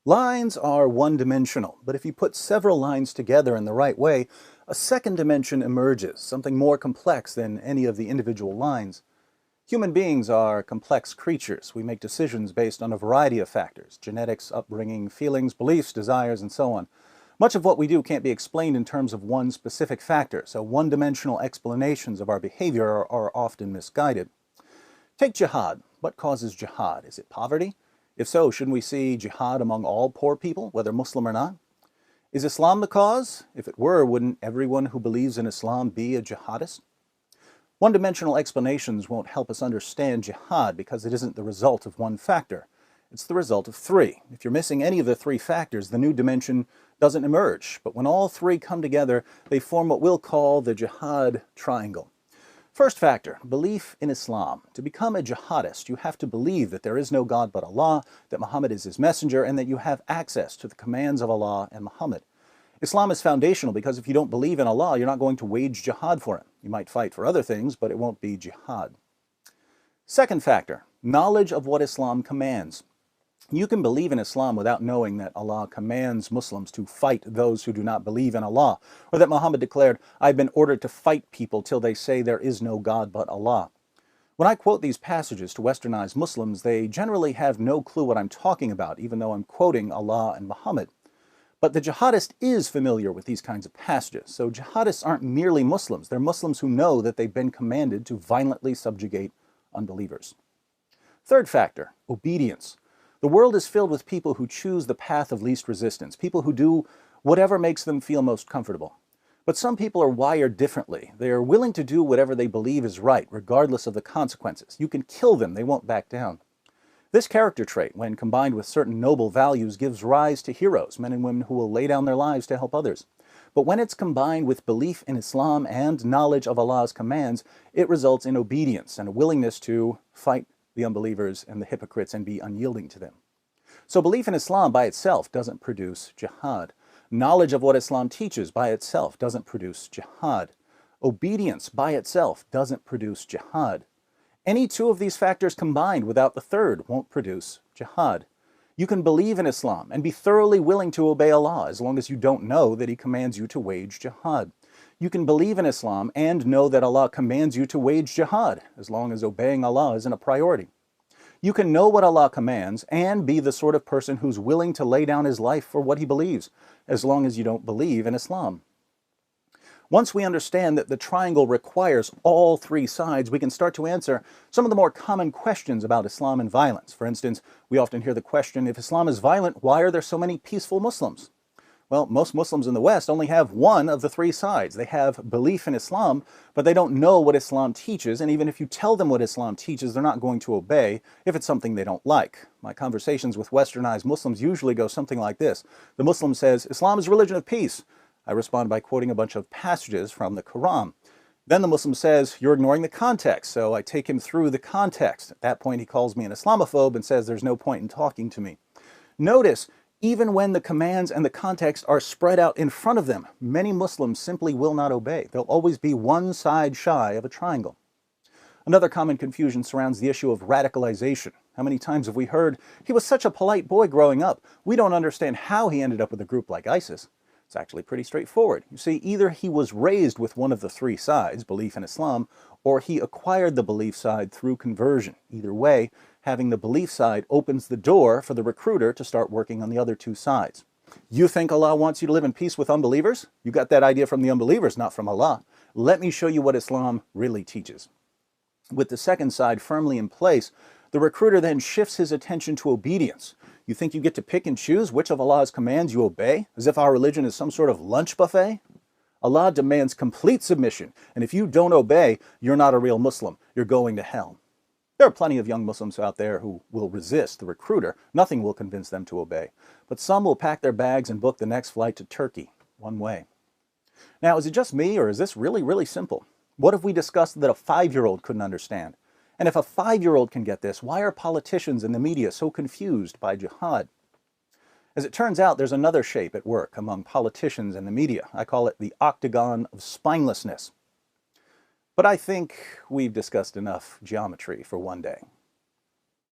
Lines are one-dimensional, but if you put several lines together in the right way, a second dimension emerges, something more complex than any of the individual lines. Human beings are complex creatures. We make decisions based on a variety of factors: genetics, upbringing, feelings, beliefs, desires, and so on. Much of what we do can't be explained in terms of one specific factor, so one-dimensional explanations of our behavior are often misguided. Take jihad. What causes jihad? Is it poverty? If so, shouldn't we see jihad among all poor people, whether Muslim or not? Is Islam the cause? If it were, wouldn't everyone who believes in Islam be a jihadist? One-dimensional explanations won't help us understand jihad because it isn't the result of one factor. It's the result of three. If you're missing any of the three factors, the new dimension doesn't emerge. But when all three come together, they form what we'll call the jihad triangle. First factor, belief in Islam. To become a jihadist, you have to believe that there is no God but Allah, that Muhammad is his messenger, and that you have access to the commands of Allah and Muhammad. Islam is foundational because if you don't believe in Allah, you're not going to wage jihad for him. You might fight for other things, but it won't be jihad. Second factor, knowledge of what Islam commands. You can believe in Islam without knowing that Allah commands Muslims to fight those who do not believe in Allah, or that Muhammad declared, "I've been ordered to fight people till they say there is no God but Allah." When I quote these passages to westernized Muslims, they generally have no clue what I'm talking about, even though I'm quoting Allah and Muhammad. But the jihadist is familiar with these kinds of passages, so jihadists aren't merely Muslims. They're Muslims who know that they've been commanded to violently subjugate unbelievers. Third factor, obedience. The world is filled with people who choose the path of least resistance, people who do whatever makes them feel most comfortable. But some people are wired differently. They are willing to do whatever they believe is right, regardless of the consequences. You can kill them, they won't back down. This character trait, when combined with certain noble values, gives rise to heroes, men and women who will lay down their lives to help others. But when it's combined with belief in Islam and knowledge of Allah's commands, it results in obedience and a willingness to fight the unbelievers and the hypocrites and be unyielding to them. So belief in Islam by itself doesn't produce jihad. Knowledge of what Islam teaches by itself doesn't produce jihad. Obedience by itself doesn't produce jihad. Any two of these factors combined without the third won't produce jihad. You can believe in Islam and be thoroughly willing to obey Allah as long as you don't know that He commands you to wage jihad. You can believe in Islam and know that Allah commands you to wage jihad as long as obeying Allah isn't a priority. You can know what Allah commands and be the sort of person who's willing to lay down his life for what he believes, as long as you don't believe in Islam. Once we understand that the triangle requires all three sides, we can start to answer some of the more common questions about Islam and violence. For instance, we often hear the question, if Islam is violent, why are there so many peaceful Muslims? Well, most Muslims in the West only have one of the three sides. They have belief in Islam, but they don't know what Islam teaches, and even if you tell them what Islam teaches, they're not going to obey if it's something they don't like. My conversations with westernized Muslims usually go something like this. The Muslim says, "Islam is a religion of peace." I respond by quoting a bunch of passages from the Quran. Then the Muslim says, "You're ignoring the context," so I take him through the context. At that point, he calls me an Islamophobe and says there's no point in talking to me. Notice, even when the commands and the context are spread out in front of them, many Muslims simply will not obey. They'll always be one side shy of a triangle. Another common confusion surrounds the issue of radicalization. How many times have we heard, "He was such a polite boy growing up. We don't understand how he ended up with a group like ISIS." It's actually pretty straightforward. You see, either he was raised with one of the three sides, belief in Islam, or he acquired the belief side through conversion. Either way, having the belief side opens the door for the recruiter to start working on the other two sides. You think Allah wants you to live in peace with unbelievers? You got that idea from the unbelievers, not from Allah. Let me show you what Islam really teaches. With the second side firmly in place, the recruiter then shifts his attention to obedience. You think you get to pick and choose which of Allah's commands you obey, as if our religion is some sort of lunch buffet? Allah demands complete submission, and if you don't obey, you're not a real Muslim. You're going to hell. There are plenty of young Muslims out there who will resist the recruiter. Nothing will convince them to obey. But some will pack their bags and book the next flight to Turkey, one way. Now, is it just me, or is this really, really simple? What if we discussed that a 5-year-old couldn't understand? And if a 5-year-old can get this, why are politicians and the media so confused by jihad? As it turns out, there's another shape at work among politicians and the media. I call it the octagon of spinelessness. But I think we've discussed enough geometry for one day.